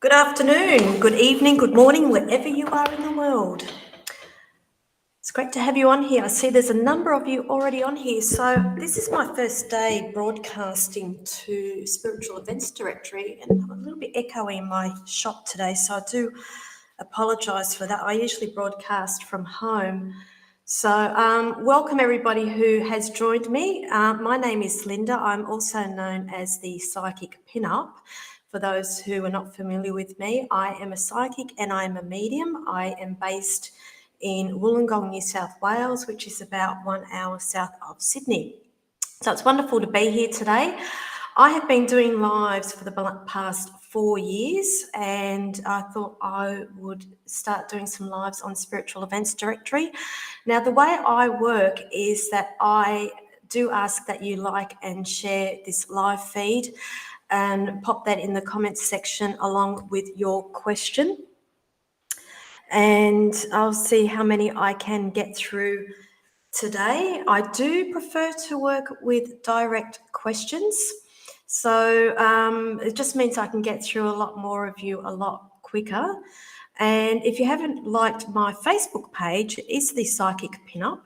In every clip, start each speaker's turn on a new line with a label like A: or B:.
A: Good afternoon, good evening, good morning, wherever you are in the world. It's great to have you on here. I see there's a number of you already on here. So this is my first day broadcasting to Spiritual Events Directory, and I'm a little bit echoey in my shop today, so I do apologise for that. I usually broadcast from home. So welcome everybody who has joined me. My name is Linda. I'm also known as the Psychic Pinup. For those who are not familiar with me, I am a psychic and I am a medium. I am based in Wollongong, New South Wales, which is about 1 hour south of Sydney. So it's wonderful to be here today. I have been doing lives for the past 4 years, and I thought I would start doing some lives on Spiritual Events Directory. Now, the way I work is that I do ask that you like and share this live feed and pop that in the comments section along with your question. And I'll see how many I can get through today. I do prefer to work with direct questions. So it just means I can get through a lot more of you a lot quicker. And if you haven't liked my Facebook page, it is the Psychic Pinup.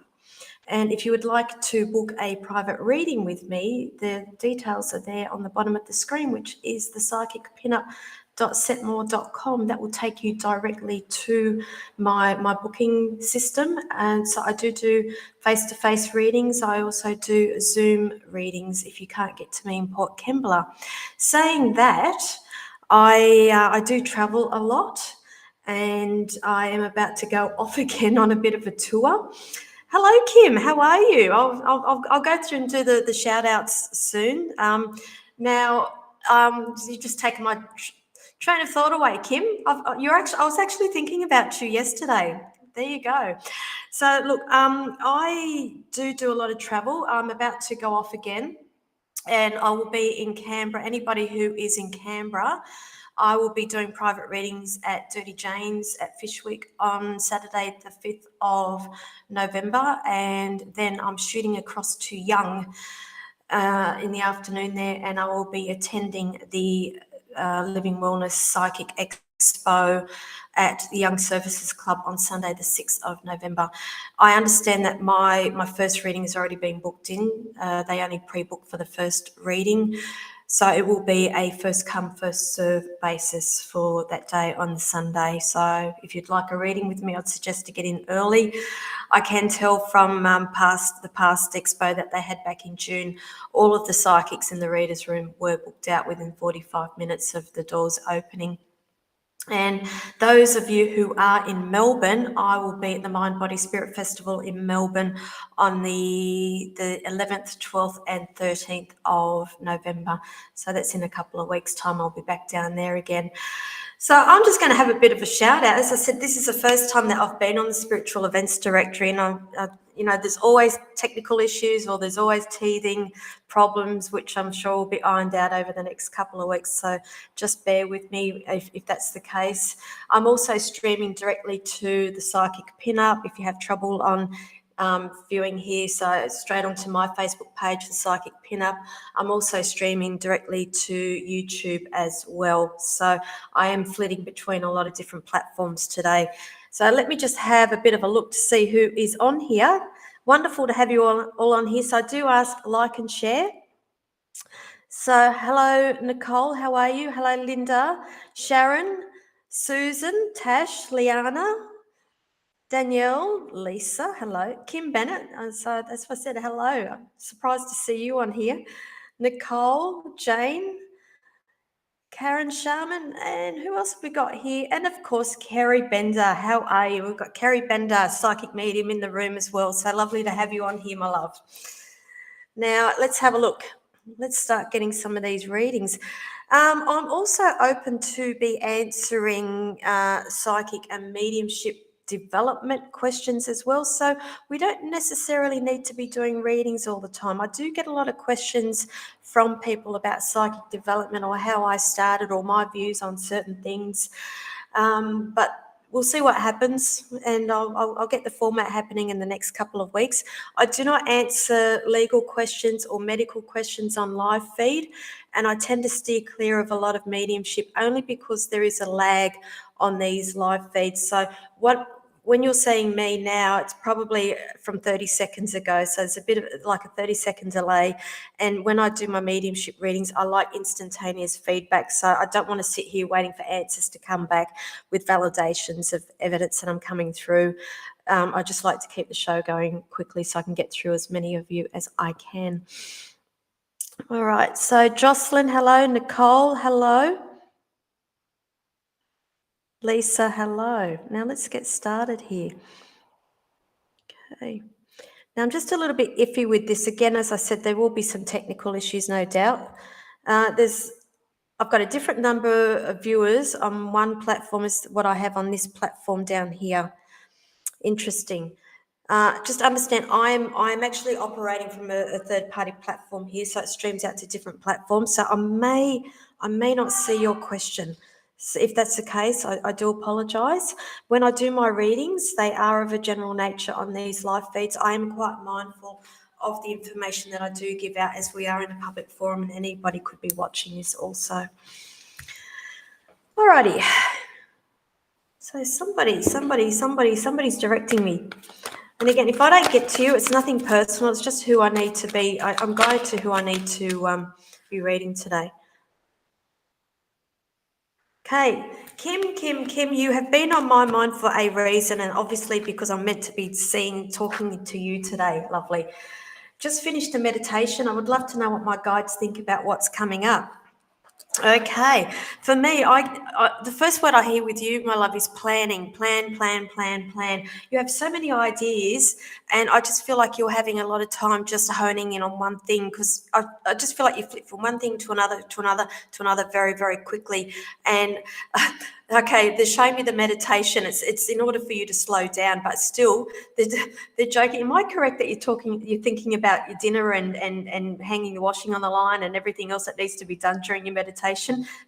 A: And if you would like to book a private reading with me, the details are there on the bottom of the screen, which is the psychicpinup.setmore.com. That will take you directly to my booking system. And so I do face-to-face readings. I also do Zoom readings if you can't get to me in Port Kembla. Saying that, I do travel a lot, and I am about to go off again on a bit of a tour. Hello, Kim. How are you? I'll go through and do the shout outs soon. You just taken my train of thought away, Kim. I was actually thinking about you yesterday. There you go. So look, I do a lot of travel. I'm about to go off again, and I will be in Canberra. Anybody who is in Canberra, I will be doing private readings at Dirty Jane's at Fishwick on Saturday, the 5th of November. And then I'm shooting across to Young in the afternoon there, and I will be attending the Living Wellness Psychic Expo at the Young Services Club on Sunday, the 6th of November. I understand that my first reading has already been booked in. They only pre-booked for the first reading. So it will be a first come, first serve basis for that day on the Sunday. So if you'd like a reading with me, I'd suggest to get in early. I can tell from the past expo that they had back in June, all of the psychics in the readers room were booked out within 45 minutes of the doors opening. And those of you who are in Melbourne, I will be at the Mind Body Spirit Festival in Melbourne on the 11th, 12th and 13th of November. So that's in a couple of weeks' time. I'll be back down there again. So I'm just going to have a bit of a shout out. As I said, this is the first time that I've been on the Spiritual Events Directory, and there's always technical issues, or there's always teething problems, which I'm sure will be ironed out over the next couple of weeks. So just bear with me if that's the case. I'm also streaming directly to the Psychic Pinup if you have trouble on viewing here, so straight onto my Facebook page, the Psychic Pinup. I'm also streaming directly to YouTube as well. So I am flitting between a lot of different platforms today. So let me just have a bit of a look to see who is on here. Wonderful to have you all on here. So I do ask, like and share. So hello, Nicole, how are you? Hello, Linda, Sharon, Susan, Tash, Liana, Danielle, Lisa, hello. Kim Bennett, so that's why I said hello. I'm surprised to see you on here. Nicole, Jane, Karen Sharman, and who else have we got here? And of course, Kerry Bender. How are you? We've got Kerry Bender, psychic medium, in the room as well. So lovely to have you on here, my love. Now, let's have a look. Let's start getting some of these readings. I'm also open to be answering psychic and mediumship development questions as well. So we don't necessarily need to be doing readings all the time. I do get a lot of questions from people about psychic development, or how I started, or my views on certain things. But we'll see what happens, and I'll get the format happening in the next couple of weeks. I do not answer legal questions or medical questions on live feed, and I tend to steer clear of a lot of mediumship only because there is a lag on these live feeds. So when you're seeing me now, it's probably from 30 seconds ago. So it's a bit of like a 30-second delay. And when I do my mediumship readings, I like instantaneous feedback. So I don't want to sit here waiting for answers to come back with validations of evidence that I'm coming through. I just like to keep the show going quickly so I can get through as many of you as I can. All right. So Jocelyn, hello. Nicole, hello. Lisa, hello. Now let's get started here. Okay. Now I'm just a little bit iffy with this. Again, as I said, there will be some technical issues, no doubt. I've got a different number of viewers on one platform as what I have on this platform down here. Interesting. Just understand, I'm actually operating from a third-party platform here, so it streams out to different platforms. So I may not see your question. So if that's the case, I do apologise. When I do my readings, they are of a general nature on these live feeds. I am quite mindful of the information that I do give out, as we are in a public forum and anybody could be watching this also. Alrighty. So somebody's directing me. And again, if I don't get to you, it's nothing personal. It's just who I need to be. I'm guided to who I need to be reading today. Okay, Kim, you have been on my mind for a reason, and obviously because I'm meant to be talking to you today. Lovely. Just finished a meditation. I would love to know what my guides think about what's coming up. Okay, for me, the first word I hear with you, my love, is planning. Plan. You have so many ideas, and I just feel like you're having a lot of time just honing in on one thing, because I just feel like you flip from one thing to another very, very quickly. And okay, they're showing me the meditation. It's in order for you to slow down, but still, they're joking. Am I correct that you're thinking about your dinner and hanging the washing on the line and everything else that needs to be done during your meditation?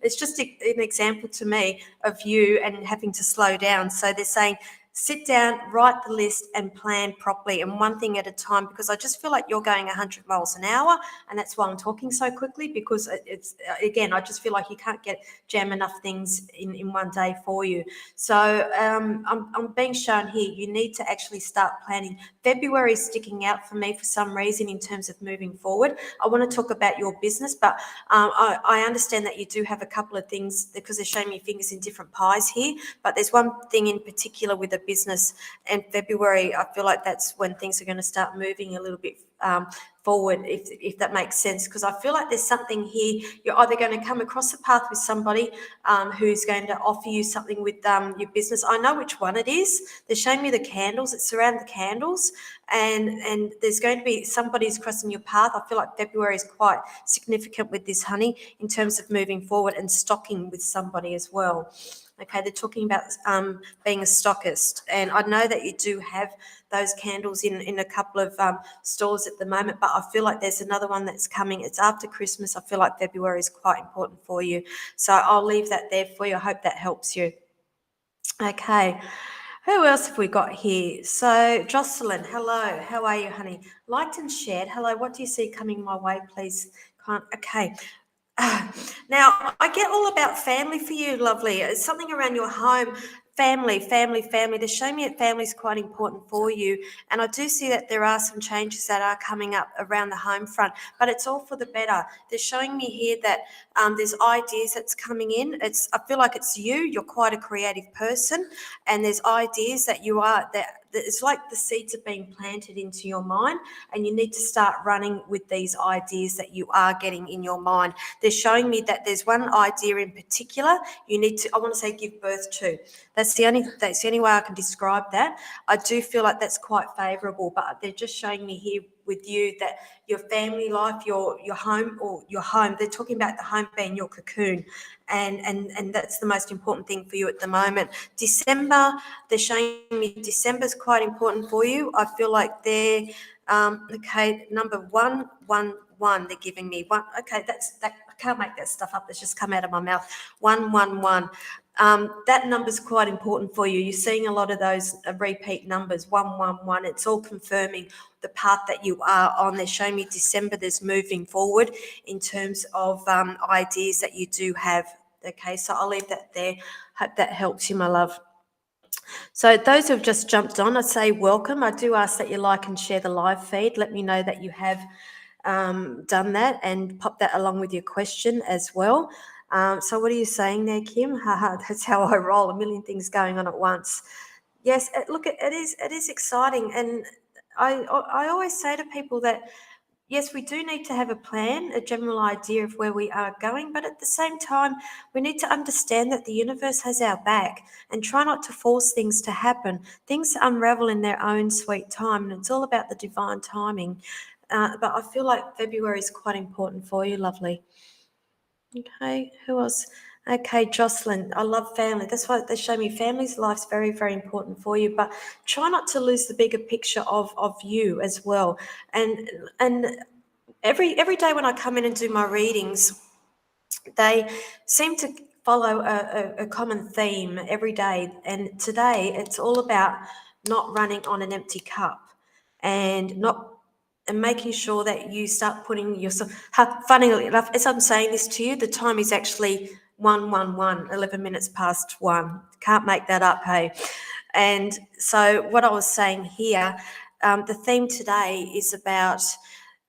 A: It's just an example to me of you and having to slow down. So they're saying, sit down, write the list and plan properly, and one thing at a time, because I just feel like you're going 100 miles an hour, and that's why I'm talking so quickly, because it's again, I just feel like you can't jam enough things in one day for you. So I'm being shown here, you need to actually start planning. February is sticking out for me for some reason in terms of moving forward. I want to talk about your business, but I understand that you do have a couple of things, because they're showing me fingers in different pies here, but there's one thing in particular with a business, and February, I feel like that's when things are going to start moving a little bit forward, if that makes sense, because I feel like there's something here. You're either going to come across a path with somebody who's going to offer you something with your business. I know which one it is. They're showing me the candles. It's around the candles, and there's going to be somebody's crossing your path. I feel like February is quite significant with this, honey, in terms of moving forward and stocking with somebody as well. Okay, they're talking about being a stockist, and I know that you do have those candles in a couple of stores at the moment, but I feel like there's another one that's coming. It's after Christmas. I feel like February is quite important for you, so I'll leave that there for you. I hope that helps you. Okay, who else have we got here? So Jocelyn, hello, how are you, honey? Liked and shared. Hello, what do you see coming my way, please? Okay. Now, I get all about family for you, lovely. It's something around your home, family. They're showing me that family is quite important for you. And I do see that there are some changes that are coming up around the home front, but it's all for the better. They're showing me here that there's ideas that's coming in. I feel like it's you. You're quite a creative person, and there's ideas that you are that. It's like the seeds are being planted into your mind, and you need to start running with these ideas that you are getting in your mind. They're showing me that there's one idea in particular you need to, I want to say, give birth to. That's the only way I can describe that. I do feel like that's quite favourable, but they're just showing me here with you that your family life, your home, they're talking about the home being your cocoon, and that's the most important thing for you at the moment. December, they're showing me December's quite important for you. I feel like they're okay, number 111, they're giving me one. Okay, that I can't make that stuff up. That's just come out of my mouth. 111. that number's quite important for you. You're seeing a lot of those repeat numbers, 111. It's all confirming the path that you are on. They're showing me December, there's moving forward in terms of ideas that you do have. Okay, so I'll leave that there. Hope that helps you, my love. So those who've just jumped on, I say welcome. I do ask that you like and share the live feed. Let me know that you have done that, and pop that along with your question as well. So what are you saying there, Kim? Haha, that's how I roll. A million things going on at once. Yes, look, it is exciting, and I always say to people that yes, we do need to have a plan, a general idea of where we are going, but at the same time, we need to understand that the universe has our back and try not to force things to happen. Things unravel in their own sweet time, and it's all about the divine timing. But I feel like February is quite important for you, lovely. Okay, who else? Okay, Jocelyn, I love family. That's why they show me family's life's very, very important for you. But try not to lose the bigger picture of you as well. And every day when I come in and do my readings, they seem to follow a common theme every day. And today it's all about not running on an empty cup and not and making sure that you start putting yourself. Funnily enough, as I'm saying this to you, the time is actually 1:11, 11 minutes past 1. Can't make that up, hey? And so what I was saying here, the theme today is about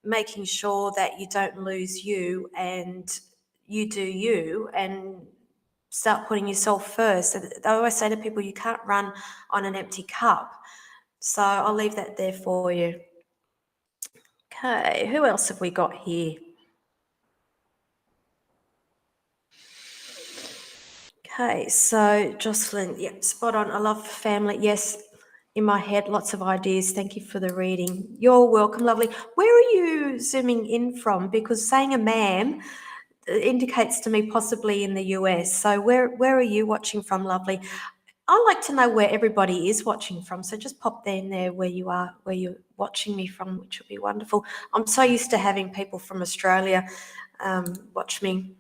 A: making sure that you don't lose you and you do you and start putting yourself first. I always say to people, you can't run on an empty cup. So I'll leave that there for you. Okay, who else have we got here? Okay, so Jocelyn, yeah, spot on. I love family. Yes, in my head, lots of ideas. Thank you for the reading. You're welcome, lovely. Where are you zooming in from? Because saying a ma'am indicates to me possibly in the US. So where are you watching from, lovely? I like to know where everybody is watching from. So just pop there in there where you are, where you're watching me from, which would be wonderful. I'm so used to having people from Australia watch me.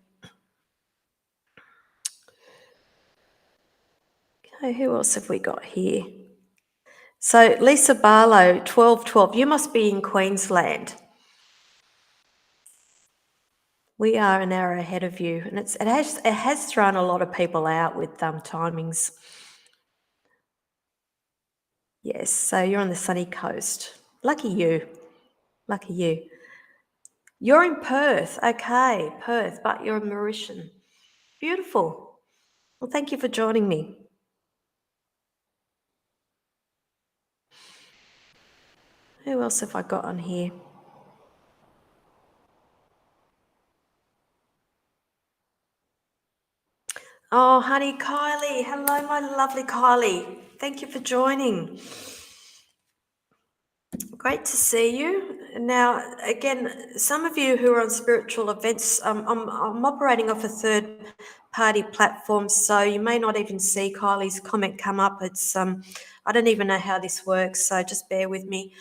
A: Okay, who else have we got here? So Lisa Barlow, 1212. You must be in Queensland. We are an hour ahead of you, and it has thrown a lot of people out with timings. Yes, so you're on the sunny coast. Lucky you. Lucky you. You're in Perth. Okay, Perth, but you're a Mauritian. Beautiful. Well, thank you for joining me. Who else have I got on here? Oh, honey, Kylie. Hello, my lovely Kylie. Thank you for joining. Great to see you. Now, again, some of you who are on spiritual events, I'm operating off a third-party platform, so you may not even see Kylie's comment come up. It's I don't even know how this works, so just bear with me.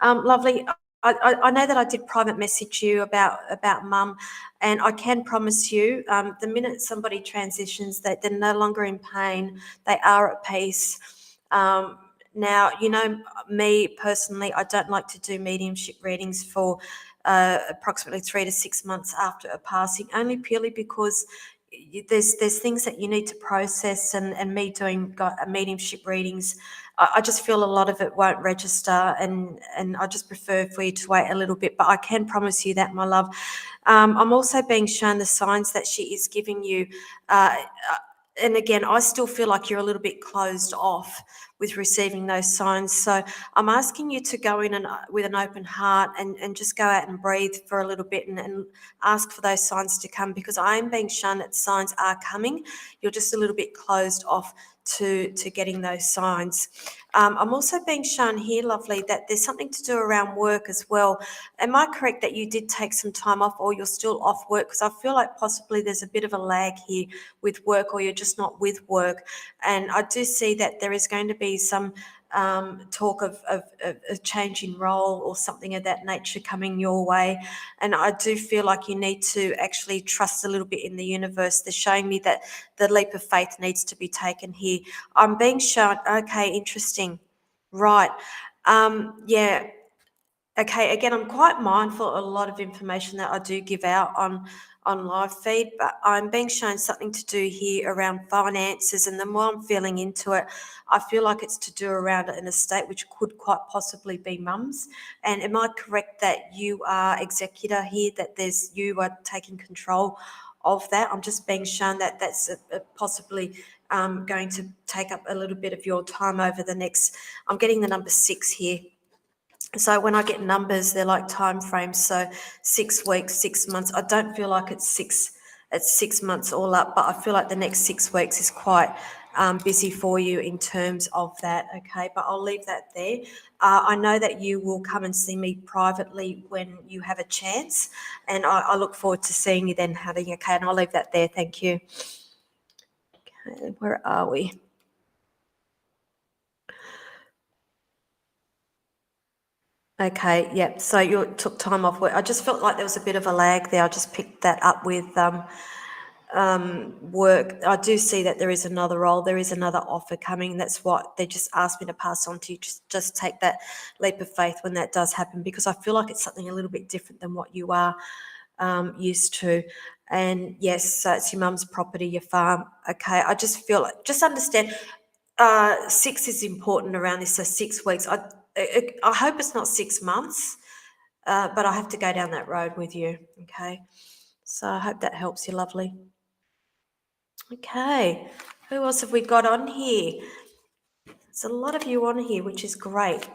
A: Lovely. I know that I did private message you about mum, and I can promise you, the minute somebody transitions, that they're no longer in pain, they are at peace. Now, you know, me personally, I don't like to do mediumship readings for approximately 3 to 6 months after a passing, only purely because there's things that you need to process, and me doing mediumship readings, I just feel a lot of it won't register, and I just prefer for you to wait a little bit. But I can promise you that, my love. I'm also being shown the signs that she is giving you. And again, I still feel like you're a little bit closed off with receiving those signs. So I'm asking you to go in and with an open heart and just go out and breathe for a little bit and ask for those signs to come, because I am being shown that signs are coming. You're just a little bit closed off to getting those signs. I'm also being shown here, lovely, that there's something to do around work as well. Am I correct that you did take some time off, or you're still off work? Because I feel like possibly there's a bit of a lag here with work, or you're just not with work. And I do see that there is going to be be some talk of a change in role or something of that nature coming your way. And I do feel like you need to actually trust a little bit in the universe. They're showing me that the leap of faith needs to be taken here. I'm being shown, okay, interesting. Right. Yeah. Okay, again, I'm quite mindful of a lot of information that I do give out on live feed, but I'm being shown something to do here around finances, and the more I'm feeling into it, I feel like it's to do around an estate, which could quite possibly be mum's. And am I correct that you are executor here, that you are taking control of that? I'm just being shown that that's possibly going to take up a little bit of your time over the next, I'm getting the number 6 here. So when I get numbers, they're like time frames. So 6 weeks, 6 months. I don't feel like it's 6 months all up, but I feel like the next 6 weeks is quite busy for you in terms of that. Okay, but I'll leave that there. I know that you will come and see me privately when you have a chance, and I look forward to seeing you then, Hattie. Okay, and I'll leave that there. Thank you. Okay, where are we? Okay, yep. So you took time off work. I just felt like there was a bit of a lag there. I just picked that up with work. I do see that there is another role. There is another offer coming. That's what they just asked me to pass on to you. Just take that leap of faith when that does happen, because I feel like it's something a little bit different than what you are used to. And yes, so it's your mum's property, your farm. Okay, I just feel like, just understand, 6 is important around this. So 6 weeks. I hope it's not 6 months, but I have to go down that road with you. Okay, so I hope that helps you, lovely. Okay, who else have we got on here? There's a lot of you on here, which is great.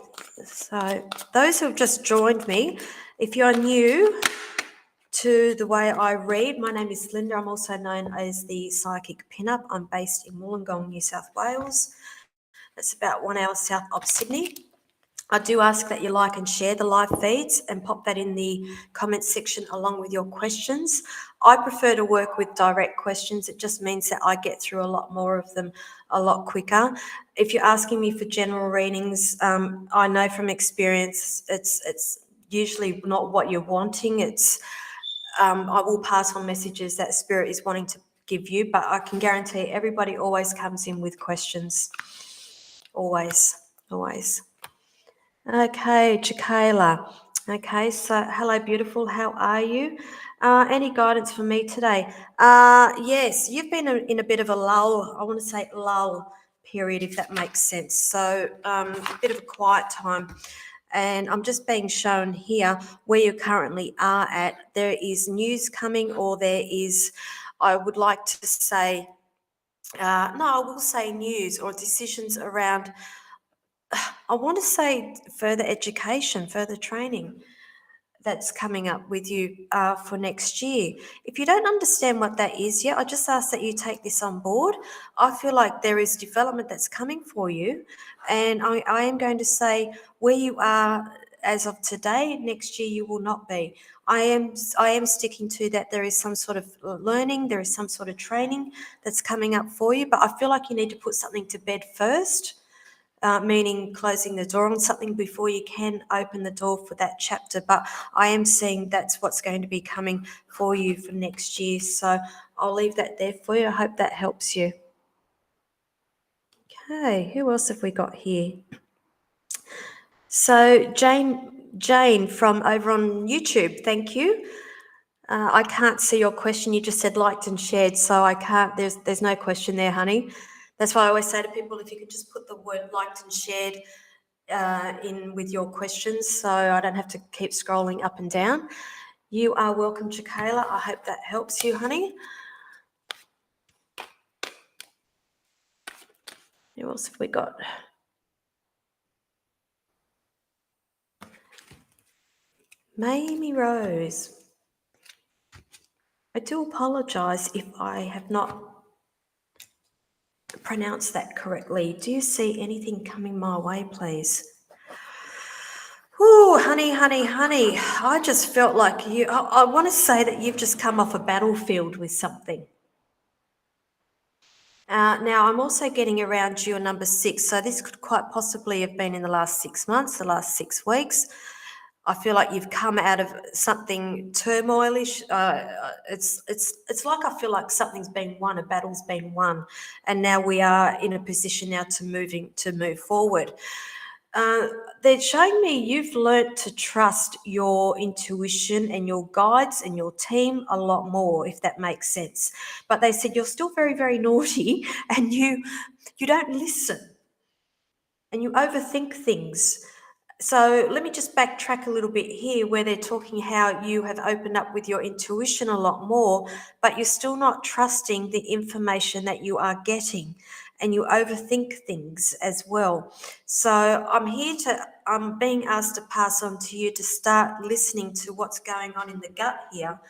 A: So those who have just joined me, if you're new to the way I read, my name is Linda. I'm also known as the Psychic Pinup. I'm based in Wollongong, New South Wales. That's about 1 hour south of Sydney. I do ask that you like and share the live feeds and pop that in the comments section along with your questions. I prefer to work with direct questions. It just means that I get through a lot more of them a lot quicker. If you're asking me for general readings, I know from experience it's usually not what you're wanting. I will pass on messages that Spirit is wanting to give you, but I can guarantee everybody always comes in with questions. Always, always. Okay, Chakayla. Okay, so hello, beautiful. How are you? Any guidance for me today? Yes, you've been in a bit of a lull. I want to say lull period, if that makes sense. So a bit of a quiet time. And I'm just being shown here where you currently are at. There is news coming, or there is, I would like to say, no, I will say news or decisions around, I want to say further education, further training that's coming up with you for next year. If you don't understand what that is yet, I just ask that you take this on board. I feel like there is development that's coming for you, and I am going to say where you are as of today, next year you will not be. I am sticking to that. There is some sort of learning, there is some sort of training that's coming up for you, but I feel like you need to put something to bed first. Meaning closing the door on something before you can open the door for that chapter. But I am seeing that's what's going to be coming for you for next year. So I'll leave that there for you. I hope that helps you. Okay, who else have we got here? So Jane from over on YouTube, thank you. I can't see your question. You just said liked and shared, so I can't. There's no question there, honey. That's why I always say to people, if you could just put the word liked and shared in with your questions, so I don't have to keep scrolling up and down. You are welcome, Chakayla. I hope that helps you, honey. Who else have we got? Mamie Rose. I do apologise if I have not pronounced that correctly. Do you see anything coming my way, please? Oh, honey. I just felt like I want to say that you've just come off a battlefield with something. Now, I'm also getting around your number 6. So this could quite possibly have been in the last 6 months, the last 6 weeks. I feel like you've come out of something turmoilish. It's like I feel like something's been won, a battle's been won, and now we are in a position now to move forward. Uh, they're showing me you've learnt to trust your intuition and your guides and your team a lot more, if that makes sense. But they said you're still very, very naughty, and you don't listen, and you overthink things. So let me just backtrack a little bit here, where they're talking how you have opened up with your intuition a lot more, but you're still not trusting the information that you are getting, and you overthink things as well. So I'm being asked to pass on to you to start listening to what's going on in the gut here,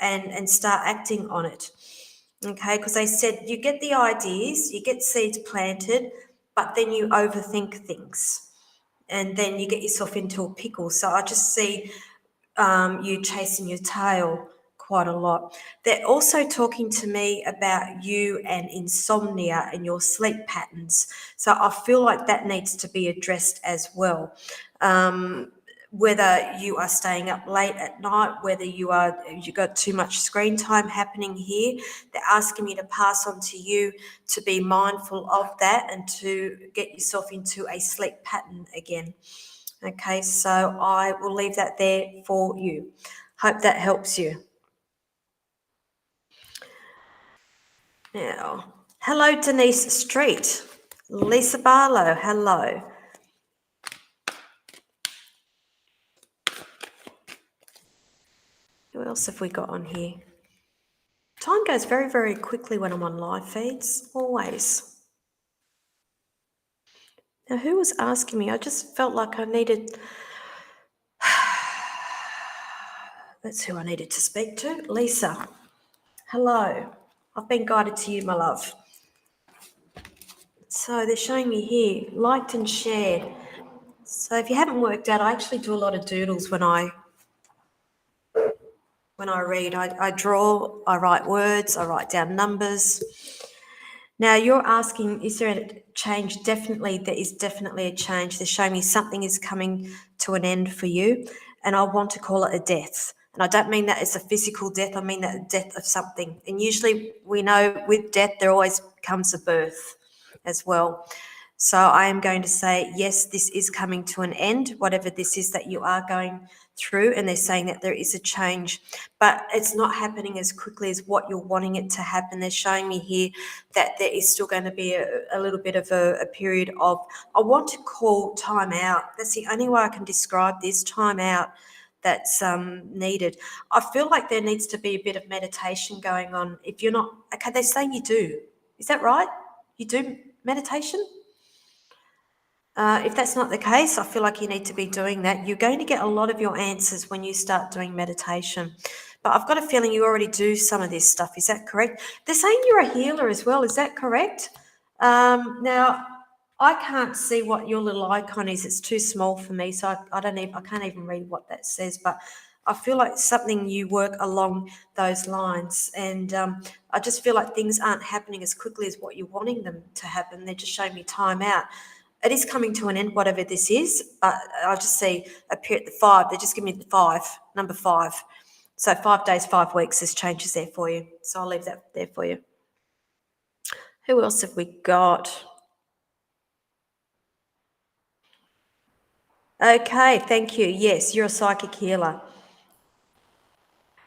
A: and start acting on it. Okay, because they said you get the ideas, you get seeds planted, but then you overthink things, and then you get yourself into a pickle. So I just see you chasing your tail quite a lot. They're also talking to me about you and insomnia and your sleep patterns. So I feel like that needs to be addressed as well. Whether you are staying up late at night, whether you got too much screen time happening here, they're asking me to pass on to you to be mindful of that and to get yourself into a sleep pattern again. Okay, so I will leave that there for you. Hope that helps you. Now, hello, Denise Street. Lisa Barlow, hello. Who else have we got on here? Time goes very, very quickly when I'm on live feeds, always. Now, who was asking me? I just felt like I needed... That's who I needed to speak to. Lisa, hello. I've been guided to you, my love. So they're showing me here, liked and shared. So if you haven't worked out, I actually do a lot of doodles when I read. I draw, I write words, I write down numbers. Now you're asking, is there a change? Definitely, there is definitely a change. They're showing me something is coming to an end for you, and I want to call it a death. And I don't mean that it's a physical death, I mean that a death of something. And usually we know with death there always comes a birth as well. So I am going to say, yes, this is coming to an end, whatever this is that you are going through. And they're saying that there is a change, but it's not happening as quickly as what you're wanting it to happen. They're showing me here that there is still going to be a little bit of a period of, I want to call time out. That's the only way I can describe this, time out, that's needed. I feel like there needs to be a bit of meditation going on. If you're not, okay, they're saying you do. Is that right? You do meditation? If that's not the case, I feel like you need to be doing that. You're going to get a lot of your answers when you start doing meditation. But I've got a feeling you already do some of this stuff. Is that correct? They're saying you're a healer as well. Is that correct? Now, I can't see what your little icon is. It's too small for me, so I can't even read what that says. But I feel like something you work along those lines, and I just feel like things aren't happening as quickly as what you're wanting them to happen. They're just showing me time out. It is coming to an end, whatever this is, but I'll just see appear at the 5. They're just giving me the 5, number 5. So 5 days, 5 weeks, this changes there for you. So I'll leave that there for you. Who else have we got? Okay, thank you. Yes, you're a psychic healer.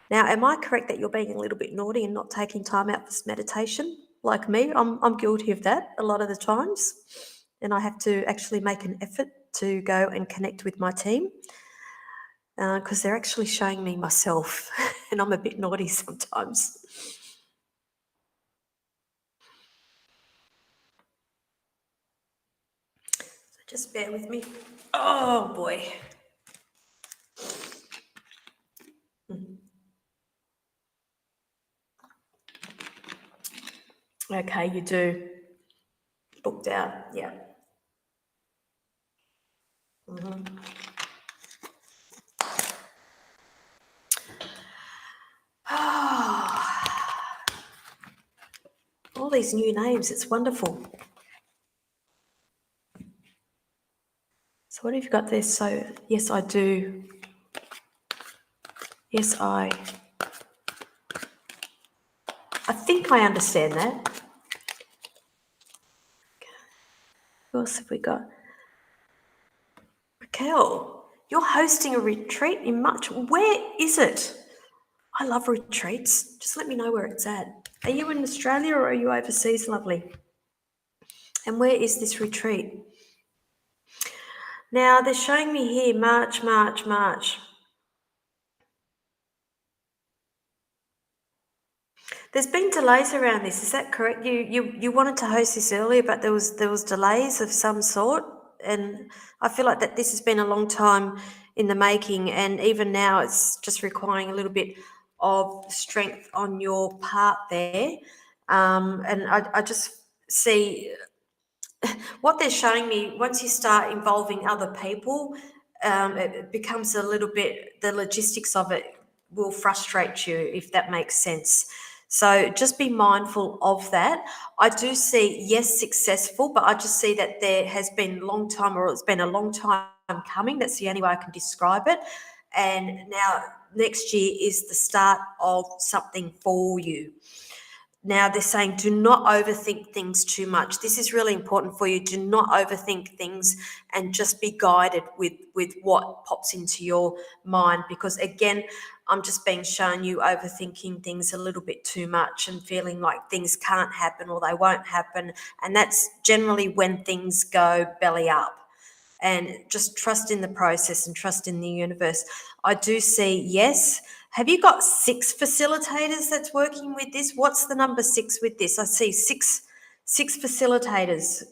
A: Now, am I correct that you're being a little bit naughty and not taking time out for meditation? Like me, I'm guilty of that a lot of the times. And I have to actually make an effort to go and connect with my team because they're actually showing me myself and I'm a bit naughty sometimes. So just bear with me. Oh boy. Okay, you do. Booked out, yeah. All these new names, it's wonderful. So what have you got there? So, yes, I do. Yes, I think I understand that. Who else have we got? Raquel, you're hosting a retreat in March. Where is it? I love retreats. Just let me know where it's at. Are you in Australia or are you overseas, lovely? And where is this retreat? Now, they're showing me here March. There's been delays around this. Is that correct? You wanted to host this earlier, but there was delays of some sort, and I feel like that this has been a long time in the making, and even now it's just requiring a little bit of strength on your part there. And I just see what they're showing me. Once you start involving other people, it becomes a little bit, the logistics of it will frustrate you, if that makes sense. So just be mindful of that. I do see, yes, successful, but I just see that there has been a long time, or it's been a long time coming. That's the only way I can describe it. And now next year is the start of something for you. Now they're saying do not overthink things too much. This is really important for you. Do not overthink things and just be guided with what pops into your mind, because again, I'm just being shown you overthinking things a little bit too much and feeling like things can't happen or they won't happen. And that's generally when things go belly up. And just trust in the process and trust in the universe. I do see, yes. Have you got 6 facilitators that's working with this? What's the number 6 with this? I see six facilitators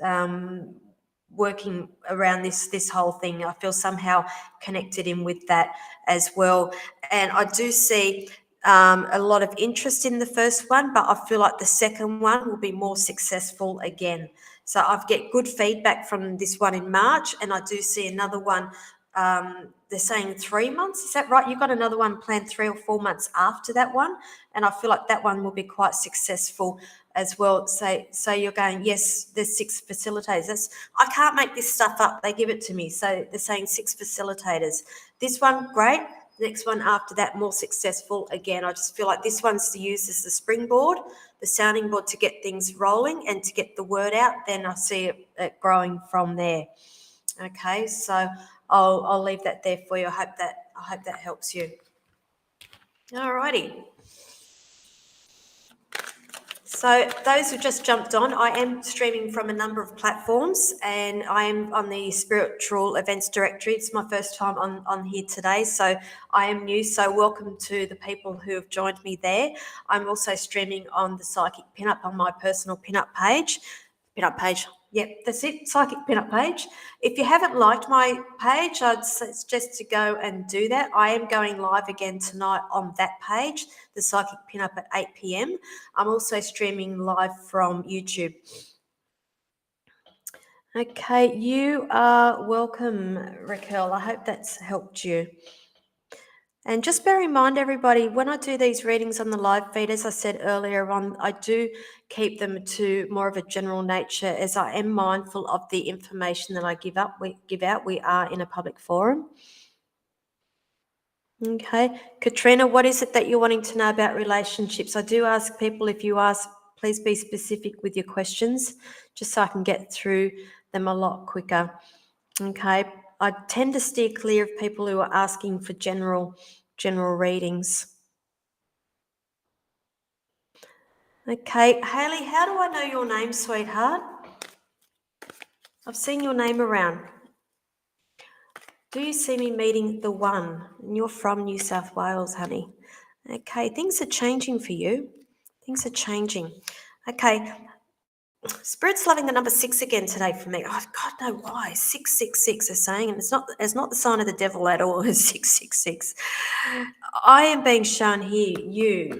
A: working around this whole thing. I feel somehow connected in with that as well. And I do see a lot of interest in the first one, but I feel like the second one will be more successful again. So I get good feedback from this one in March, and I do see another one. They're saying 3 months. Is that right? You've got another one planned 3 or 4 months after that one, and I feel like that one will be quite successful as well. So you're going, yes, there's 6 facilitators. I can't make this stuff up. They give it to me. So they're saying 6 facilitators. This one, great. The next one after that, more successful again. I just feel like this one's to use as the springboard, the sounding board to get things rolling and to get the word out. Then I see it growing from there. Okay, so I'll leave that there for you. I hope that helps you. Alrighty. So those who just jumped on, I am streaming from a number of platforms, and I am on the Spiritual Events Directory. It's my first time on here today, so I am new. So welcome to the people who have joined me there. I'm also streaming on the Psychic Pinup, on my personal pinup page. Yep, that's it, Psychic Pinup page. If you haven't liked my page, I'd suggest to go and do that. I am going live again tonight on that page, the Psychic Pinup at 8 p.m. I'm also streaming live from YouTube. Okay, you are welcome, Raquel. I hope that's helped you. And just bear in mind, everybody, when I do these readings on the live feed, as I said earlier on, I do keep them to more of a general nature, as I am mindful of the information that I give out. We are in a public forum. Okay. Katrina, what is it that you're wanting to know about relationships? I do ask people, if you ask, please be specific with your questions, just so I can get through them a lot quicker. Okay. I tend to steer clear of people who are asking for general readings. Okay, Hayley, how do I know your name, sweetheart? I've seen your name around. Do you see me meeting the one? And you're from New South Wales, honey. Okay, things are changing for you. Things are changing. Okay, Spirit's loving the number 6 again today for me. Oh, God, no, why? 666 is saying, and it's not the sign of the devil at all, it's 666. I am being shown here,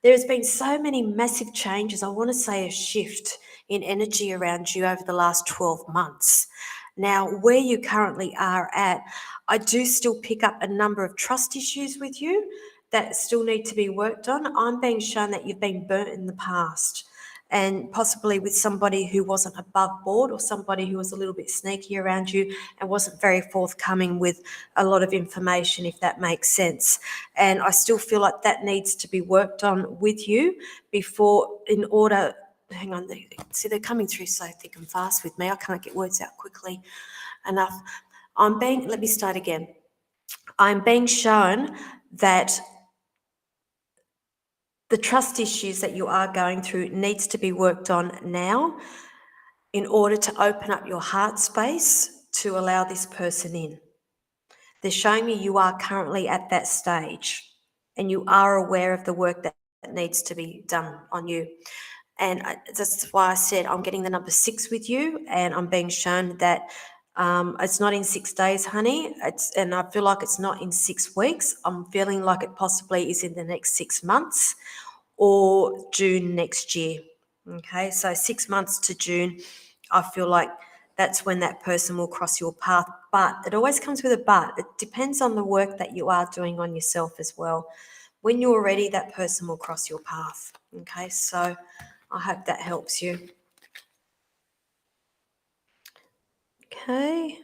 A: there has been so many massive changes. I want to say a shift in energy around you over the last 12 months. Now, where you currently are at, I do still pick up a number of trust issues with you that still need to be worked on. I'm being shown that you've been burnt in the past. and possibly with somebody who wasn't above board or somebody who was a little bit sneaky around you and wasn't very forthcoming with a lot of information, if that makes sense. And I still feel like that needs to be worked on with you before, in order, hang on, see, they're coming through so thick and fast with me. I can't get words out quickly enough. Let me start again. I'm being shown that the trust issues that you are going through needs to be worked on now in order to open up your heart space to allow this person in. They're showing me you are currently at that stage and you are aware of the work that needs to be done on you. And that's why I said I'm getting the number 6 with you, and I'm being shown that it's not in 6 days, honey. And I feel like it's not in 6 weeks. I'm feeling like it possibly is in the next 6 months or June next year. Okay, so 6 months to June, I feel like that's when that person will cross your path. But it always comes with a but. It depends on the work that you are doing on yourself as well. When you're ready, that person will cross your path. Okay, so I hope that helps you. Okay,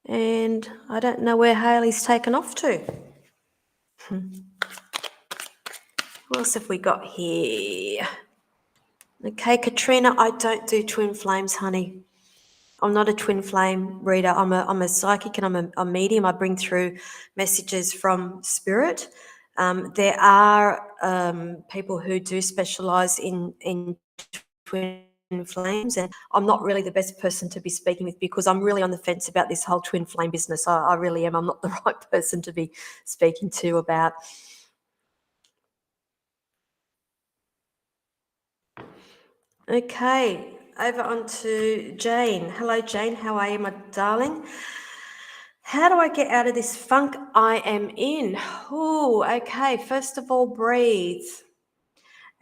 A: and I don't know where Hayley's taken off to. What else have we got here? Okay, Katrina, I don't do twin flames, honey. I'm not a twin flame reader. I'm a psychic and I'm a medium. I bring through messages from spirit. There are people who do specialise in twin flames, and I'm not really the best person to be speaking with because I'm really on the fence about this whole twin flame business. I really am. I'm not the right person to be speaking to about. Okay, over on to Jane. Hello, Jane. How are you, my darling? How do I get out of this funk I am in? Oh, okay. First of all, breathe.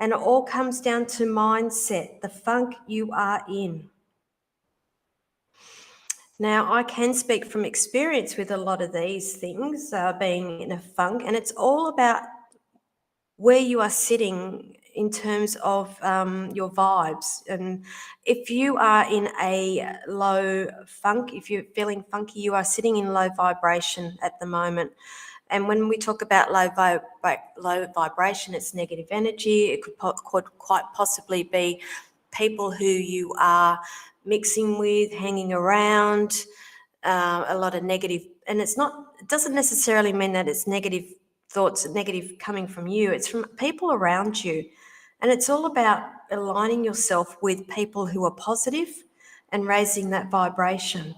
A: And it all comes down to mindset, the funk you are in. Now, I can speak from experience with a lot of these things, being in a funk, and it's all about where you are sitting in terms of your vibes. And if you are in a low funk, if you're feeling funky, you are sitting in low vibration at the moment. And when we talk about low vibration, it's negative energy. It could quite possibly be people who you are mixing with, hanging around, a lot of negative. And it doesn't necessarily mean that it's negative thoughts, negative coming from you. It's from people around you. And it's all about aligning yourself with people who are positive and raising that vibration.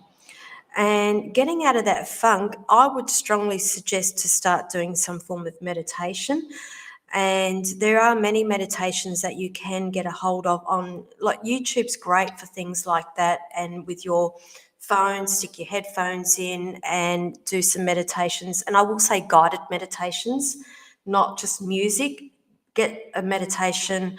A: And getting out of that funk, I would strongly suggest to start doing some form of meditation. And there are many meditations that you can get a hold of on, like YouTube's great for things like that. And with your phone, stick your headphones in and do some meditations. And I will say guided meditations, not just music. Get a meditation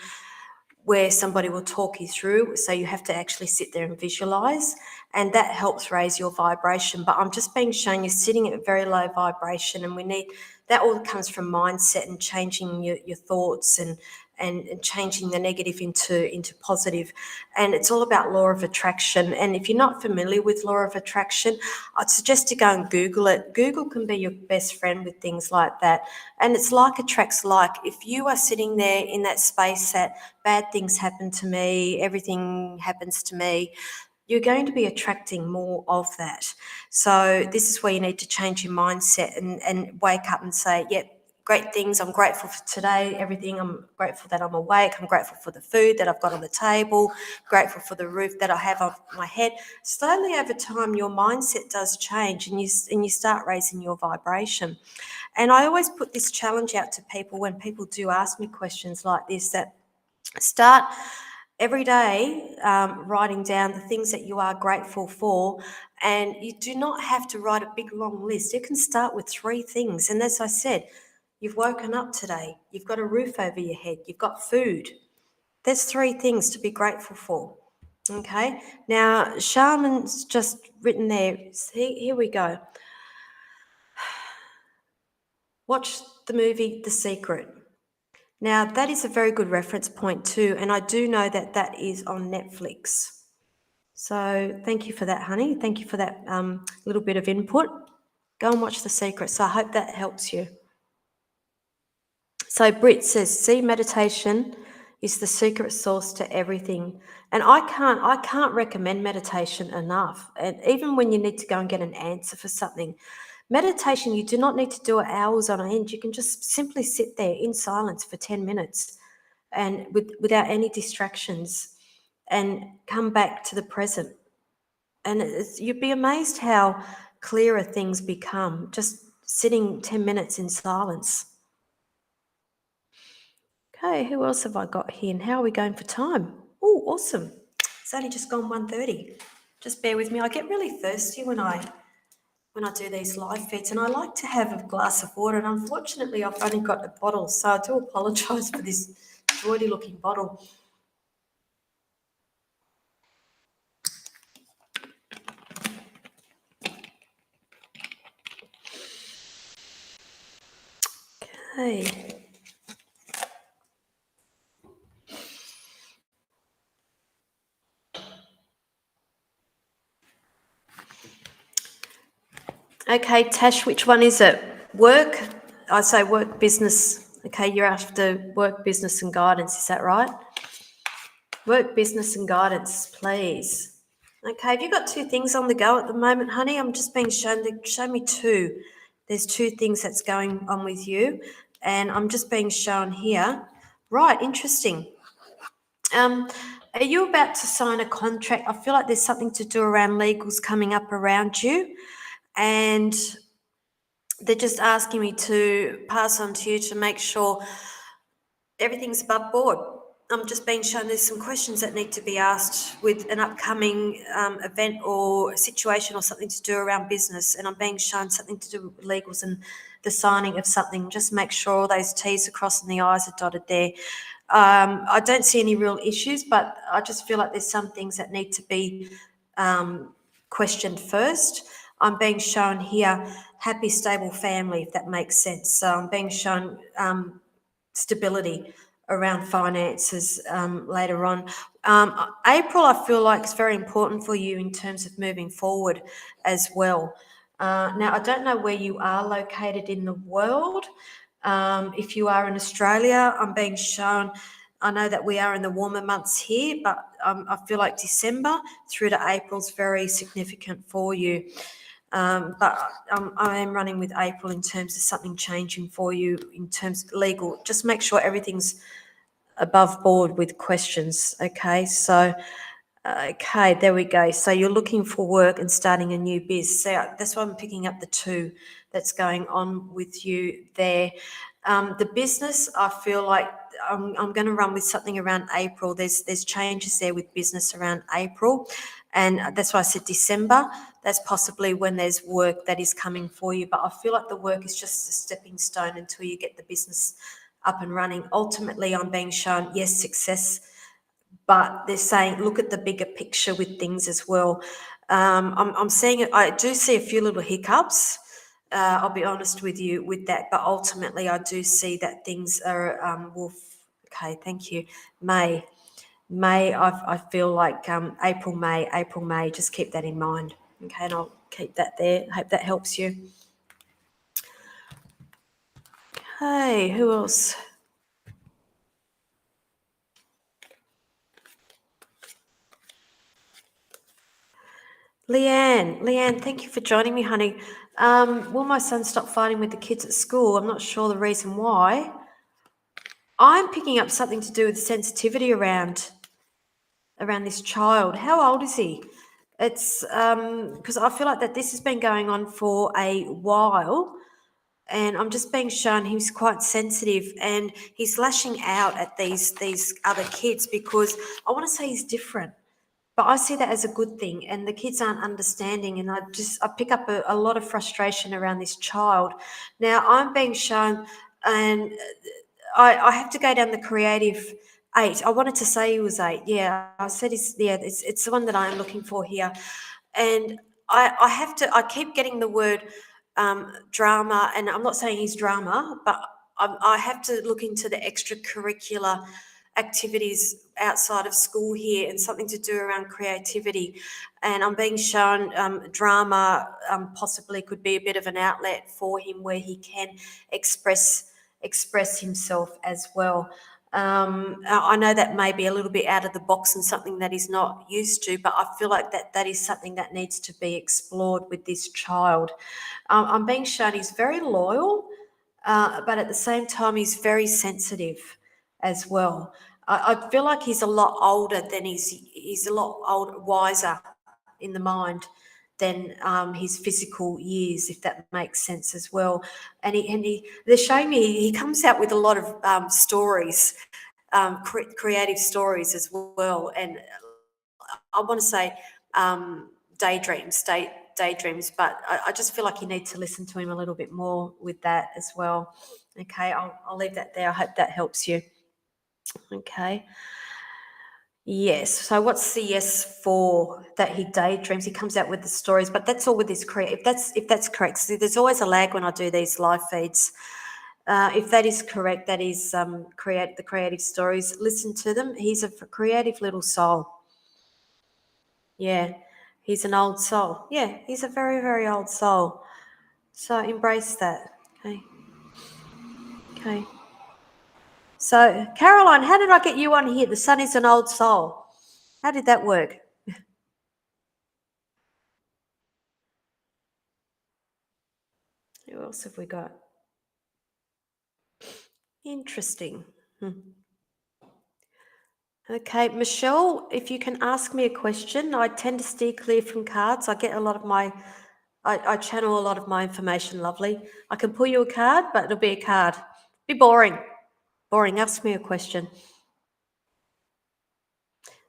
A: where somebody will talk you through. So you have to actually sit there and visualize, and that helps raise your vibration. But I'm just being shown you're sitting at a very low vibration, and we need that. All comes from mindset and changing your thoughts and changing the negative into positive. And it's all about law of attraction. And if you're not familiar with law of attraction, I'd suggest to go and Google it. Google can be your best friend with things like that. And it's like attracts like. If you are sitting there in that space that bad things happen to me, everything happens to me, you're going to be attracting more of that. So this is where you need to change your mindset and wake up and say, yep, great things. I'm grateful for today, everything. I'm grateful that I'm awake. I'm grateful for the food that I've got on the table, grateful for the roof that I have on my head. Slowly over time, your mindset does change and you start raising your vibration. And I always put this challenge out to people when people do ask me questions like this, that start every day writing down the things that you are grateful for. And you do not have to write a big long list. You can start with 3 things. And as I said, you've woken up today, you've got a roof over your head, you've got food. There's 3 things to be grateful for. Okay, now Shaman's just written there. See, here we go. Watch the movie The Secret. Now, that is a very good reference point too, and I do know that that is on Netflix. So thank you for that, honey. Thank you for that little bit of input. Go and watch The Secret. So I hope that helps you. So Britt says, see, meditation is the secret sauce to everything. And I can't recommend meditation enough. And even when you need to go and get an answer for something, meditation, you do not need to do it hours on end. You can just simply sit there in silence for 10 minutes and without any distractions and come back to the present. And you'd be amazed how clearer things become just sitting 10 minutes in silence. Okay, who else have I got here? And how are we going for time? Oh, awesome. It's only just gone 1:30. Just bear with me. I get really thirsty when I do these live feeds, and I like to have a glass of water. And unfortunately, I've only got a bottle, so I do apologise for this droidy looking bottle. Okay. Okay, Tash, which one is it? Work? I say work, business. Okay, you're after work, business and guidance. Is that right? Work, business and guidance, please. Okay, have you got two things on the go at the moment, honey? I'm just being shown, show me two. There's two things that's going on with you, and I'm just being shown here. Right, interesting. Are you about to sign a contract? I feel like there's something to do around legals coming up around you, and they're just asking me to pass on to you to make sure everything's above board. I'm just being shown there's some questions that need to be asked with an upcoming event or situation or something to do around business, and I'm being shown something to do with legals and the signing of something. Just make sure all those T's are crossed and the I's are dotted there. I don't see any real issues, but I just feel like there's some things that need to be questioned first. I'm being shown here happy, stable family, if that makes sense. So I'm being shown stability around finances later on. April, I feel like is very important for you in terms of moving forward as well. Now, I don't know where you are located in the world. If you are in Australia, I'm being shown, I know that we are in the warmer months here, but I feel like December through to April is very significant for you. But I am running with April in terms of something changing for you in terms of legal. Just make sure everything's above board with questions. Okay, so okay, there we go. So you're looking for work and starting a new biz. So that's why I'm picking up the two that's going on with you there. The business, I feel like I'm going to run with something around April. There's changes there with business around April, and that's why I said December. That's possibly when there's work that is coming for you. But I feel like the work is just a stepping stone until you get the business up and running. Ultimately, I'm being shown, yes, success, but they're saying, look at the bigger picture with things as well. I'm seeing it. I do see a few little hiccups. I'll be honest with you with that, but ultimately, I do see that things are. Okay, thank you. May, I feel like April, May. Just keep that in mind. Okay, and I'll keep that there. Hope that helps you. Okay, who else? Leanne, thank you for joining me, honey. Will my son stop fighting with the kids at school? I'm not sure the reason why. I'm picking up something to do with sensitivity around this child. How old is he? It's because I feel like that this has been going on for a while, and I'm just being shown he's quite sensitive and he's lashing out at these other kids because I want to say he's different. But I see that as a good thing, and the kids aren't understanding, and I pick up a lot of frustration around this child. Now I'm being shown, and I have to go down the creative 8. I wanted to say he was 8. Yeah, I said it's the one that I'm looking for here, and I have to. I keep getting the word drama, and I'm not saying he's drama, but I have to look into the extracurricular activities outside of school here and something to do around creativity. And I'm being shown drama possibly could be a bit of an outlet for him where he can express himself as well. I know that may be a little bit out of the box and something that he's not used to, but I feel like that is something that needs to be explored with this child. I'm being shown he's very loyal, but at the same time, he's very sensitive as well. I feel like he's a lot older than he's a lot wiser in the mind than his physical years, if that makes sense as well. And they're showing me he comes out with a lot of stories, creative stories as well. And I want to say daydreams, but I just feel like you need to listen to him a little bit more with that as well. Okay, I'll leave that there. I hope that helps you. Okay. Yes. So what's the yes for that he daydreams? He comes out with the stories, but that's all with his create. If that's correct, see, there's always a lag when I do these live feeds. If that is correct, that is create the creative stories. Listen to them. He's a creative little soul. Yeah, he's an old soul. Yeah, he's a very, very old soul. So embrace that. Okay. Okay. So, Caroline, how did I get you on here? The sun is an old soul. How did that work? Who else have we got? Interesting. Okay, Michelle, if you can ask me a question, I tend to steer clear from cards. I get a lot of I channel a lot of my information, lovely. I can pull you a card, but it'll be a card. Be boring. Boring. Ask me a question.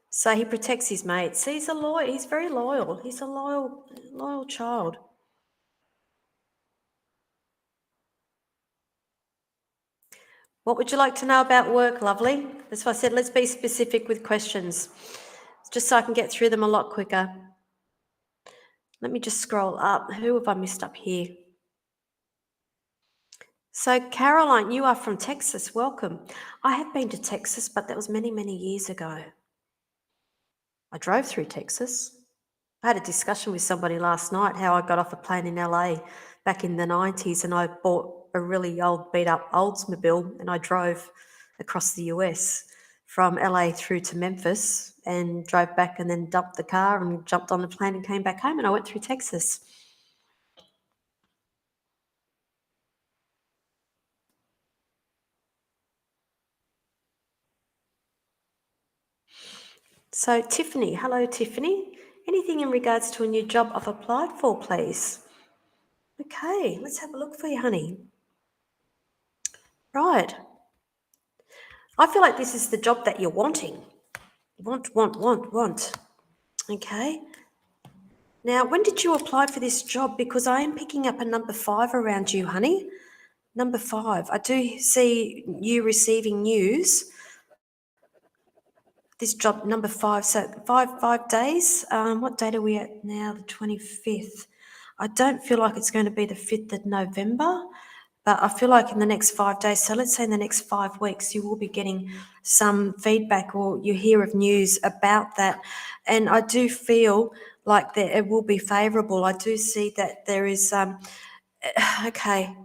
A: So he protects his mates. He's he's very loyal. He's a loyal child. What would you like to know about work, lovely? That's why I said let's be specific with questions, just so I can get through them a lot quicker. Let me just scroll up. Who have I missed up here? So, Caroline, you are from Texas. Welcome. I have been to Texas, but that was many, many years ago. I drove through Texas. I had a discussion with somebody last night how I got off a plane in LA back in the 90s and I bought a really old, beat up Oldsmobile and I drove across the US from LA through to Memphis and drove back and then dumped the car and jumped on the plane and came back home and I went through Texas. So, Tiffany, hello, Tiffany. Anything in regards to a new job I've applied for, please? Okay, let's have a look for you, honey. Right. I feel like this is the job that you're wanting. Want. Okay. Now, when did you apply for this job? Because I am picking up a number 5 around you, honey. Number 5. I do see you receiving news. This job, number 5. So 5 days. What date are we at now? The 25th. I don't feel like it's going to be the 5th of November. But I feel like in the next 5 days, so let's say in the next 5 weeks, you will be getting some feedback or you hear of news about that. And I do feel like that it will be favourable. I do see that there is, okay,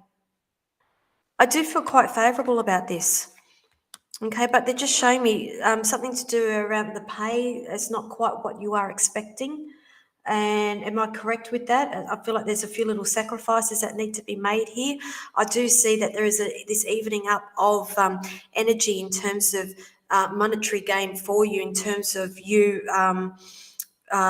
A: I do feel quite favourable about this. Okay, but they're just showing me something to do around the pay. It's not quite what you are expecting. And am I correct with that? I feel like there's a few little sacrifices that need to be made here. I do see that there is this evening up of energy in terms of monetary gain for you, in terms of you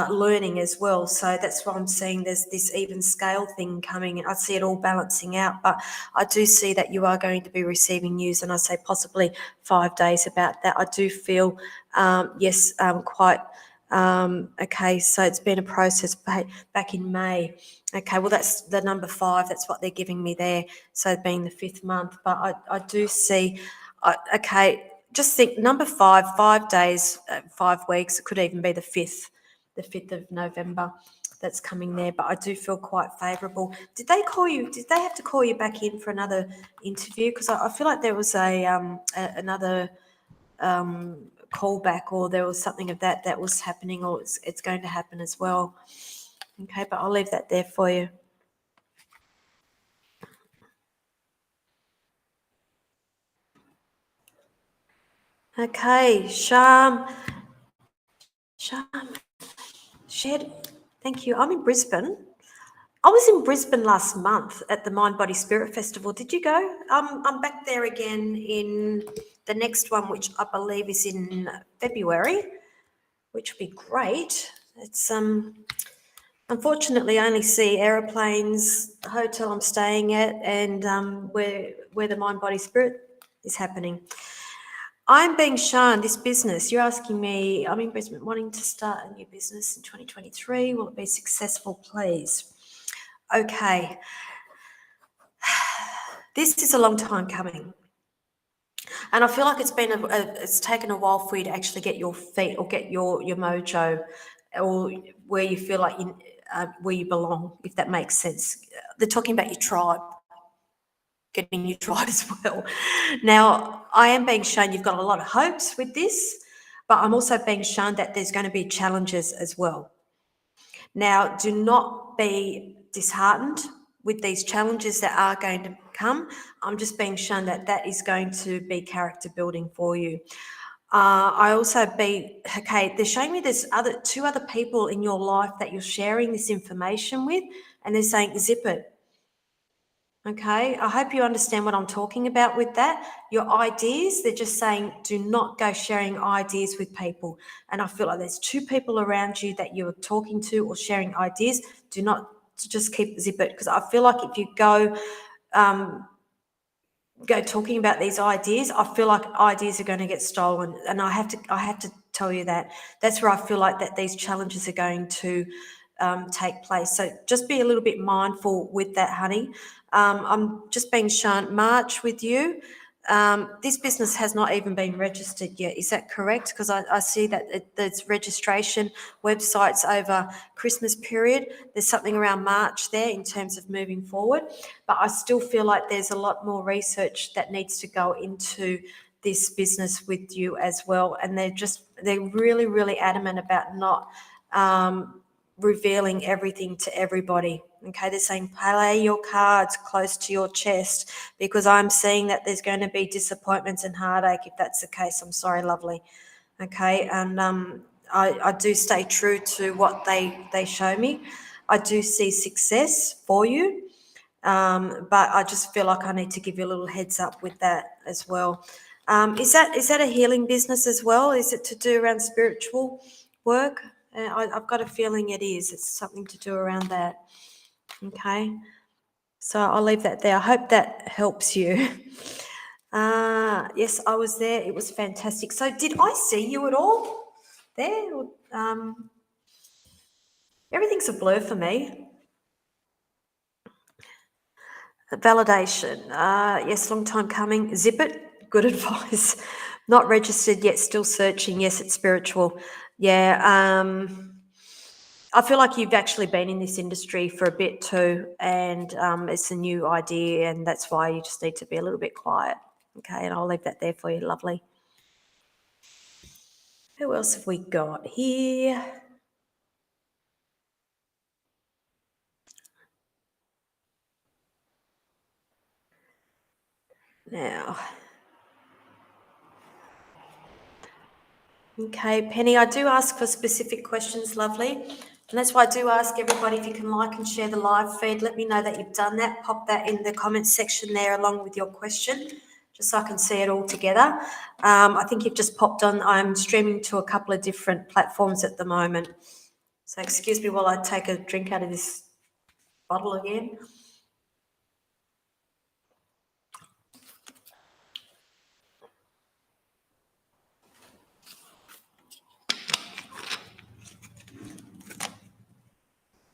A: learning as well. So that's why I'm seeing there's this even scale thing coming. I see it all balancing out, but I do see that you are going to be receiving news, and I say possibly 5 days about that. I do feel, yes, quite. Okay, so it's been a process back in May. Okay, well, that's the number 5. That's what they're giving me there. So being the 5th month, but I do see, okay, just think number 5, 5 days, 5 weeks. It could even be the 5th of November. that's coming there, but I do feel quite favourable. Did they call you? Did they have to call you back in for another interview? Because I feel like there was another callback, or there was something of that was happening, or it's going to happen as well. Okay, but I'll leave that there for you. Okay, Sham, Shed, thank you. I'm in Brisbane. I was in Brisbane last month at the Mind Body Spirit Festival. Did you go? I'm back there again in the next one, which I believe is in February, which would be great. It's unfortunately I only see aeroplanes, the hotel I'm staying at, and where the Mind Body Spirit is happening. I'm being shown this business. You're asking me, I'm in Brisbane wanting to start a new business in 2023. Will it be successful, please? Okay. This is a long time coming. And I feel like it's taken a while for you to actually get your feet or get your mojo, or where you feel like where you belong, if that makes sense. They're talking about your tribe, getting your tribe as well. Now, I am being shown you've got a lot of hopes with this, but I'm also being shown that there's going to be challenges as well. Now, do not be disheartened with these challenges that are going to come. I'm just being shown that that is going to be character building for you. They're showing me there's two other people in your life that you're sharing this information with, and they're saying, zip it. Okay, I hope you understand what I'm talking about with that. Your ideas, they're just saying, do not go sharing ideas with people. And I feel like there's two people around you that you're talking to or sharing ideas. Do not just zip it, because I feel like if you go talking about these ideas, I feel like ideas are going to get stolen. And I have to tell you that. That's where I feel like that these challenges are going to take place. So just be a little bit mindful with that, honey. I'm just being shown March with you. This business has not even been registered yet. Is that correct? Because I see that there's registration websites over Christmas period. There's something around March there in terms of moving forward. But I still feel like there's a lot more research that needs to go into this business with you as well. And they're really, really adamant about not revealing everything to everybody. Okay, they're saying play your cards close to your chest, because I'm seeing that there's going to be disappointments and heartache. If that's the case, I'm sorry, lovely. Okay, and I do stay true to what they show me. I do see success for you, but I just feel like I need to give you a little heads up with that as well. Is that a healing business as well? Is it to do around spiritual work? I've got a feeling it is. It's something to do around that. Okay. So I'll leave that there. I hope that helps you. Yes, I was there. It was fantastic. So did I see you at all there? Everything's a blur for me. Validation. Yes, long time coming. Zip it. Good advice. Not registered yet, still searching. Yes, it's spiritual. Yeah. I feel like you've actually been in this industry for a bit too, and it's a new idea, and that's why you just need to be a little bit quiet. Okay, and I'll leave that there for you, lovely. Who else have we got here? Now, okay, Penny, I do ask for specific questions, lovely. And that's why I do ask everybody if you can like and share the live feed. Let me know that you've done that. Pop that in the comments section there along with your question, just so I can see it all together. I think you've just popped on. I'm streaming to a couple of different platforms at the moment. So excuse me while I take a drink out of this bottle again.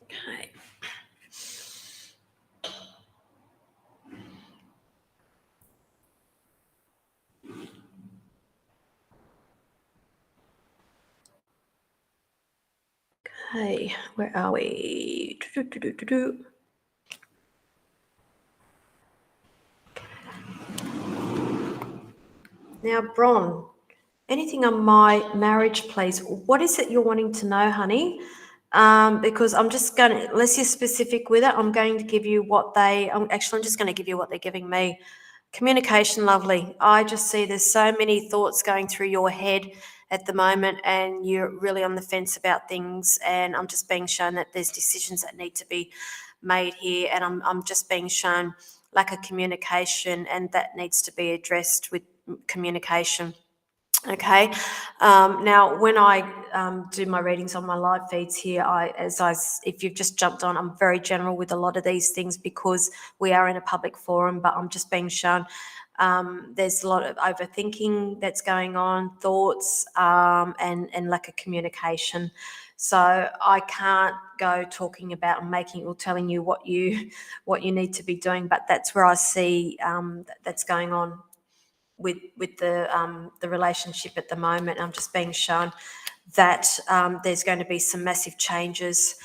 A: Okay. Okay, where are we? Now, Bron, anything on my marriage, please? What is it you're wanting to know, honey? Because I'm just going to, unless you're specific with it, I'm going to give you I'm just going to give you what they're giving me. Communication, lovely. I just see there's so many thoughts going through your head at the moment, and you're really on the fence about things. And I'm just being shown that there's decisions that need to be made here, and I'm just being shown lack of communication, and that needs to be addressed with communication. Okay. Now, when I do my readings on my live feeds here, if you've just jumped on, I'm very general with a lot of these things because we are in a public forum, but I'm just being shown there's a lot of overthinking that's going on, thoughts, and lack of communication. So I can't go talking about and making or telling you what you need to be doing, but that's where I see that's going on with the relationship at the moment. I'm just being shown that there's going to be some massive changes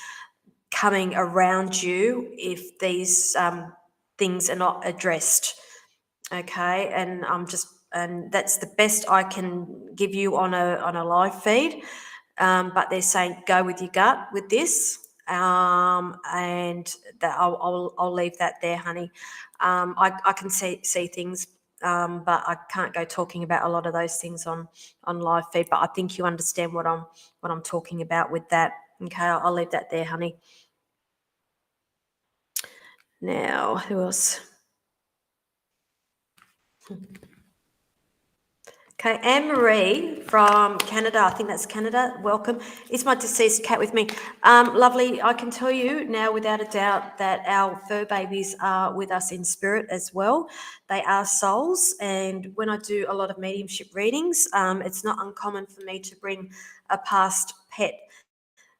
A: coming around you if these things are not addressed. Okay, and that's the best I can give you on a live feed. But they're saying go with your gut with this. And that I'll leave that there, honey. I can see things, but I can't go talking about a lot of those things on live feed. But I think you understand what I'm talking about with that. Okay, I'll leave that there, honey. Now, who else? Okay, Anne-Marie from Canada, I think that's Canada, welcome. Is my deceased cat with me? Lovely, I can tell you now without a doubt that our fur babies are with us in spirit as well. They are souls, and when I do a lot of mediumship readings, it's not uncommon for me to bring a past pet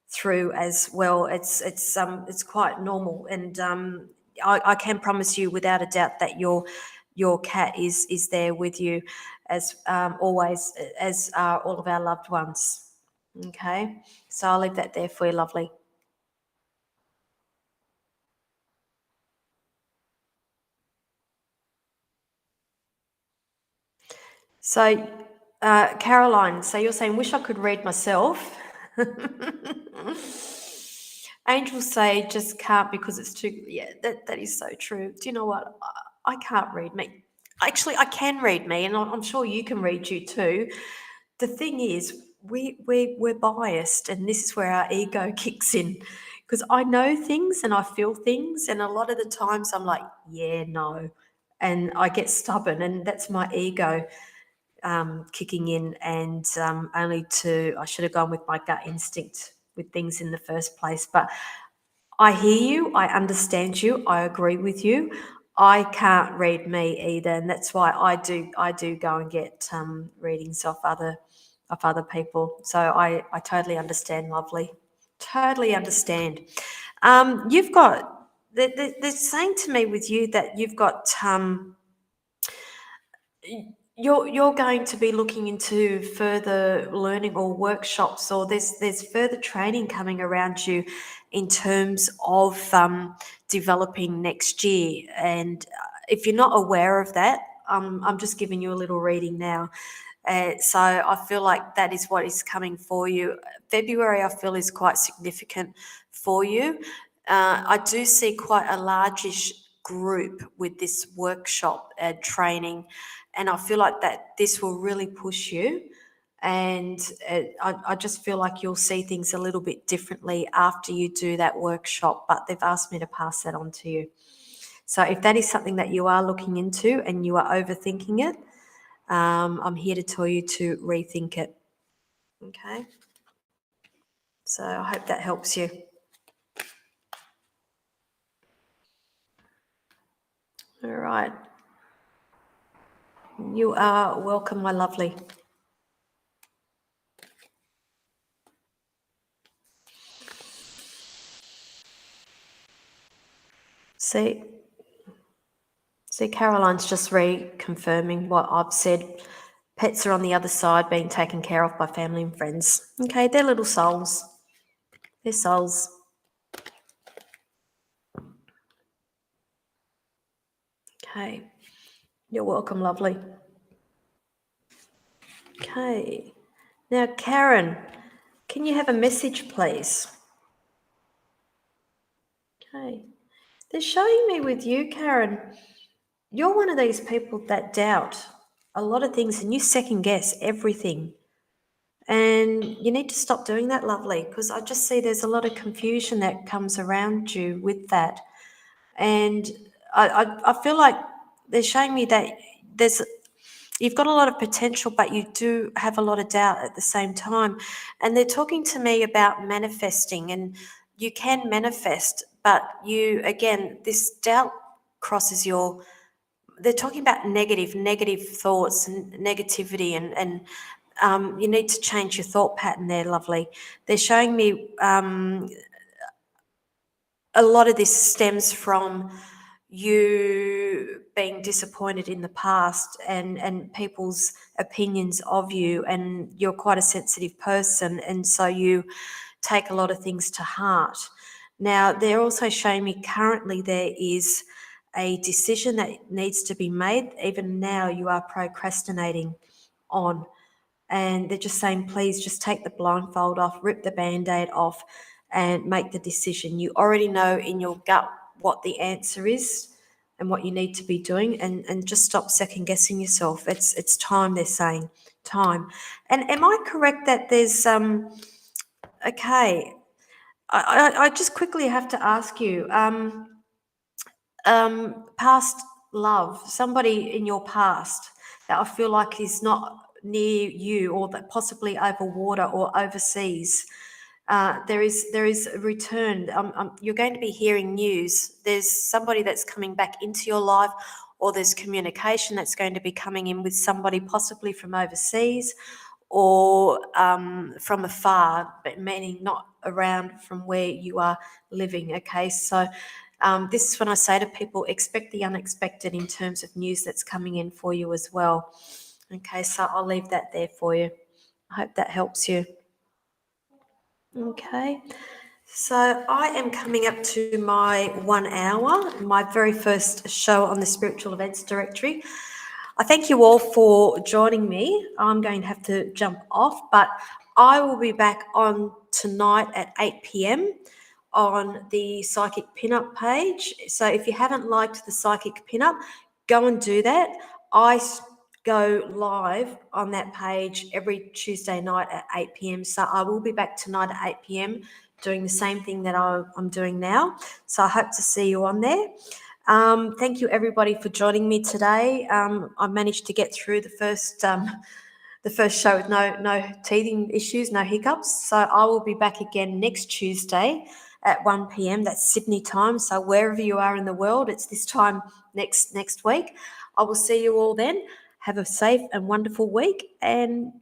A: through as well. It's quite normal, and I can promise you without a doubt that your cat is there with you as always, as are all of our loved ones. Okay, so I'll leave that there for you, lovely. So, Caroline, so you're saying, wish I could read myself. Angels say just can't because it's too, yeah, that is so true. Do you know what? I can't read me. Actually, I can read me, and I'm sure you can read you too. The thing is, we're biased, and this is where our ego kicks in. Because I know things and I feel things, and a lot of the times I'm like, yeah, no. And I get stubborn, and that's my ego kicking in, and I should have gone with my gut instinct with things in the first place. But I hear you, I understand you, I agree with you. I can't read me either, and that's why I do go and get readings off other people. So I totally understand, lovely. Totally understand. You've got they're saying to me with you that you've got you're going to be looking into further learning or workshops, or there's further training coming around you in terms of developing next year. And if you're not aware of that, I'm just giving you a little reading now. So I feel like that is what is coming for you. February, I feel, is quite significant for you. I do see quite a largish group with this workshop training, and I feel like that this will really push you. And I just feel like you'll see things a little bit differently after you do that workshop, but they've asked me to pass that on to you. So if that is something that you are looking into and you are overthinking it, I'm here to tell you to rethink it. Okay. So I hope that helps you. All right. You are welcome, my lovely. See, Caroline's just reconfirming what I've said. Pets are on the other side being taken care of by family and friends. Okay, they're little souls. Their souls. Okay. You're welcome, lovely. Okay. Now, Karen, can you have a message, please? Okay. They're showing me with you, Karen, you're one of these people that doubt a lot of things and you second guess everything. And you need to stop doing that, lovely, because I just see there's a lot of confusion that comes around you with that. And I feel like they're showing me that you've got a lot of potential, but you do have a lot of doubt at the same time. And they're talking to me about manifesting, and you can manifest, but again, this doubt crosses they're talking about negative thoughts and negativity, and you need to change your thought pattern there, lovely. They're showing me a lot of this stems from you being disappointed in the past and people's opinions of you, and you're quite a sensitive person, and so you take a lot of things to heart. Now, they're also showing me currently there is a decision that needs to be made. Even now, you are procrastinating on. And they're just saying, please just take the blindfold off, rip the band-aid off, and make the decision. You already know in your gut what the answer is and what you need to be doing, and just stop second guessing yourself. It's time, they're saying. Time. And am I correct that there's okay. I just quickly have to ask you, past love, somebody in your past that I feel like is not near you, or that possibly over water or overseas. There is a return. You're going to be hearing news. There's somebody that's coming back into your life, or there's communication that's going to be coming in with somebody possibly from overseas, or from afar, but meaning not around from where you are living. Okay, so this is when I say to people, expect the unexpected in terms of news that's coming in for you as well. Okay, so I'll leave that there for you. I hope that helps you. Okay, so I am coming up to my 1 hour, my very first show on the Spiritual Events Directory. I thank you all for joining me. I'm going to have to jump off, but I will be back on tonight at 8 p.m. on the Psychic Pinup page. So if you haven't liked the Psychic Pinup, go and do that. I go live on that page every Tuesday night at 8 p.m. So I will be back tonight at 8 p.m. doing the same thing that I'm doing now. So I hope to see you on there. Thank you everybody for joining me today. I managed to get through the first show with no teething issues, no hiccups. So I will be back again next Tuesday at 1 p.m. That's Sydney time. So wherever you are in the world, it's this time next week. I will see you all then. Have a safe and wonderful week, and